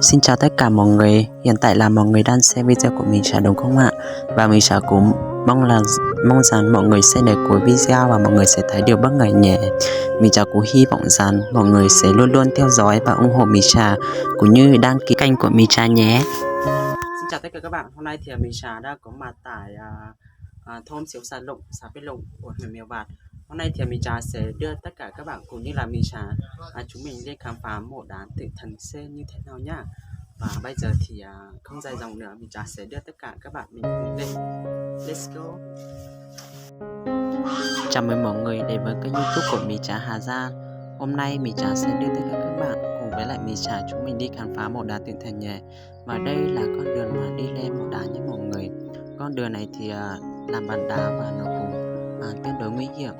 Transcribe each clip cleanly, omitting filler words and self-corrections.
Xin chào tất cả mọi người, hiện tại là mọi người đang xem video của mình Trà đúng không ạ? Và mình Trà cũng mong rằng mọi người sẽ đến cuối video và mọi người sẽ thấy điều bất ngờ nhé. Mình Trà cũng hy vọng rằng mọi người sẽ luôn luôn theo dõi và ủng hộ mình Trà cũng như đăng ký kênh của mình Trà nhé. Xin chào tất cả các bạn, hôm nay thì mình Trà đã có mặt tại thôn Xíu Xà Lụng, xã Bích Lụng của huyện Mèo Vạc. Hôm nay thì mình Trà sẽ đưa tất cả các bạn cũng như là mình Trà chúng mình đi khám phá mộ đá tử thần C như thế nào nhá. Và bây giờ thì không dài dòng nữa, mình Trà sẽ đưa tất cả các bạn mình cùng lên. Let's go. Chào mừng mọi người đến với kênh YouTube của mình Trà Hà Giang. Hôm nay mình Trà sẽ đưa tất cả các bạn cùng với lại mình Trà chúng mình đi khám phá mộ đá tử thần nhé. Và đây là con đường mà đi lên mộ đá nhé mọi người. Con đường này thì làm bằng đá và nó cũng tương đối nguy hiểm.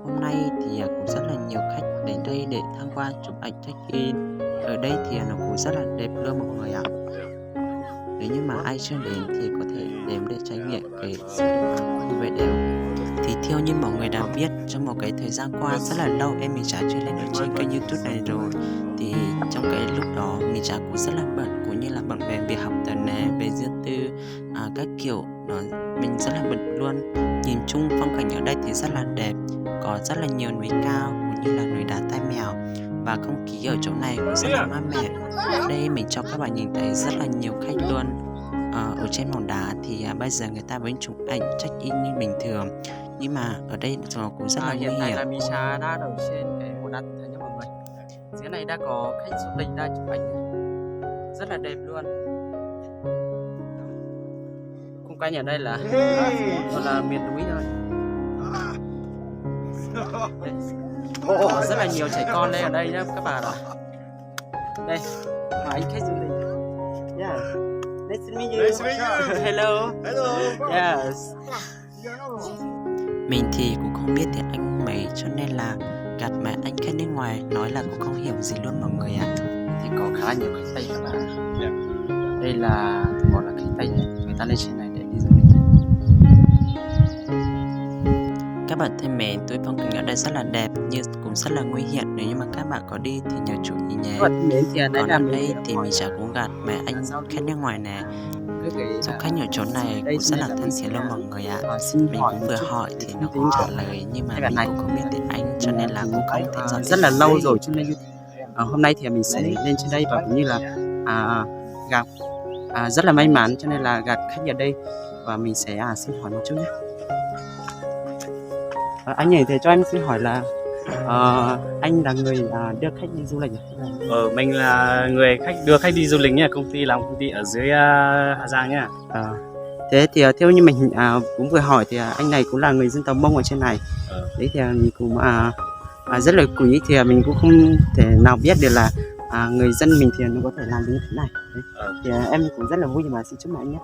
Hôm nay thì cũng rất là nhiều khách đến đây để tham quan chụp ảnh check-in. Ở đây thì nó cũng rất là đẹp luôn mọi người ạ. Nếu như mà ai chưa đến thì có thể đến để trải nghiệm cái sự vui vẻ đều. Thì theo như mọi người đã biết, trong một cái thời gian qua rất là lâu em mình Trà chưa lên ở trên kênh YouTube này rồi. Thì trong cái lúc đó mình Trà cũng rất là bận, cũng như là bận về việc học tập nè, về riêng tư, các kiểu đó, mình rất là bận luôn. Nhìn chung phong cảnh ở đây thì rất là đẹp, có rất là nhiều núi cao cũng như là núi đá Tai Mèo, và không khí ở chỗ này cũng rất là mát mẻ. Đây mình cho các bạn nhìn thấy rất là nhiều khách luôn. Ở trên mỏng đá thì bây giờ người ta vẫn chụp ảnh check in như bình thường, nhưng mà ở đây nó cũng rất là nguy hiểm. Hiện tại là mình Trà đã ở trên cái mộ đá tử thần nha mọi người. Dưới này đã có khách du lịch đang chụp ảnh rất là đẹp luôn. Khung cảnh ở đây là gọi là miền núi thôi. Rất là nhiều trẻ con đây ở đây nhá các bạn ạ. Đây, anh khách du lịch. Yeah. Nice to meet you. Nice to meet you. Hello. Hello. Yes. Mình thì cũng không biết tiếng Anh mấy cho nên là gặp mà anh khách nước ngoài nói là cũng không hiểu gì luôn mọi người ạ. Thì có khá là nhiều khách Tây các bạn. Đây là gọi là khách Tây này. Người ta lên trên này để đi du lịch. Các bạn thân mến, tôi phong cảnh ở đây rất là đẹp nhưng cũng rất là nguy hiểm, nếu như mà các bạn có đi thì nhớ chú ý nhé. Còn ở đây thì mình Trà cũng gặp mẹ anh khách nước ngoài nè. Du khách ở chỗ này cũng rất là thân thiện luôn mọi người ạ. Mình cũng vừa hỏi thì nó cũng trả lời nhưng mà mình cũng không biết tiếng Anh cho nên là cũng không thể rõ. Rất là lâu rồi cho nên hôm nay thì mình sẽ lên trên đây và cũng như là gặp rất là may mắn cho nên là gặp khách ở đây và mình sẽ xin hỏi một chút nhé. Anh nhỉ, thì cho em xin hỏi là anh là người đưa khách đi du lịch à? Mình là người đưa khách đi du lịch nhá, công ty làm công ty ở dưới Hà Giang nhá. Thế thì theo như mình cũng vừa hỏi thì anh này cũng là người dân tộc Mông ở trên này. Đấy thì mình cũng rất là quý, thì mình cũng không thể nào biết được là người dân mình thì nó có thể làm được như thế này. Thì em cũng rất là vui mà xin chúc mừng anh nhé.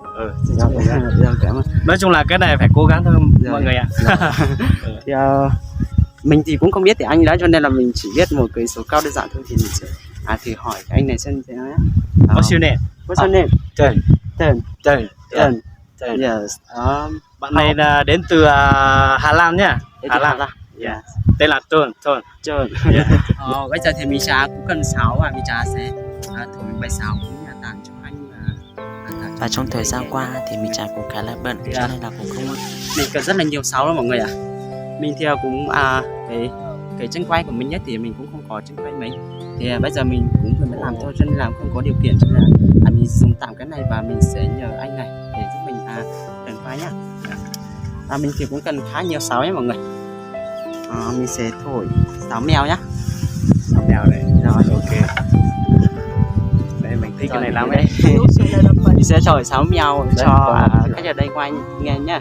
Cảm ơn. Nói chung là cái này phải cố gắng thôi mọi người ạ. Thì mình thì cũng không biết tiếng Anh đó cho nên là mình chỉ biết một cái số cao đơn giản thôi, thì mình sẽ thử hỏi cái anh này xem thế nào nhé. What's your name? What's your name? Trần. Yes. Bạn này là đến từ Hà Lan nhá. Hà Lan. Yeah. Tên là Trần. Bây giờ thì mình Trà cũng cần sáo và mình Trà sẽ thổi bài sáo cũng như là tặng cho anh. Và trong thời gian qua thì mình Trà cũng khá là bận cho nên là cũng không mình cần rất là nhiều sáo đó mọi người ạ. Mình theo cũng cái chân quay của mình nhất thì mình cũng không có chân quay mấy, thì bây giờ mình cũng vừa mới làm thôi cho nên là không có điều kiện, cho nên là mình dùng tạm cái này và mình sẽ nhờ anh này để giúp mình đừng quay nhá. Mình thì cũng cần khá nhiều sáo nhé mọi người. Mình sẽ thổi sáo mèo nhá. Sáo mèo này. Rồi, ok. Đây mình thích cái này lắm đấy. Mình sẽ thổi sáo mèo cho khách ở đây qua nghe nhá.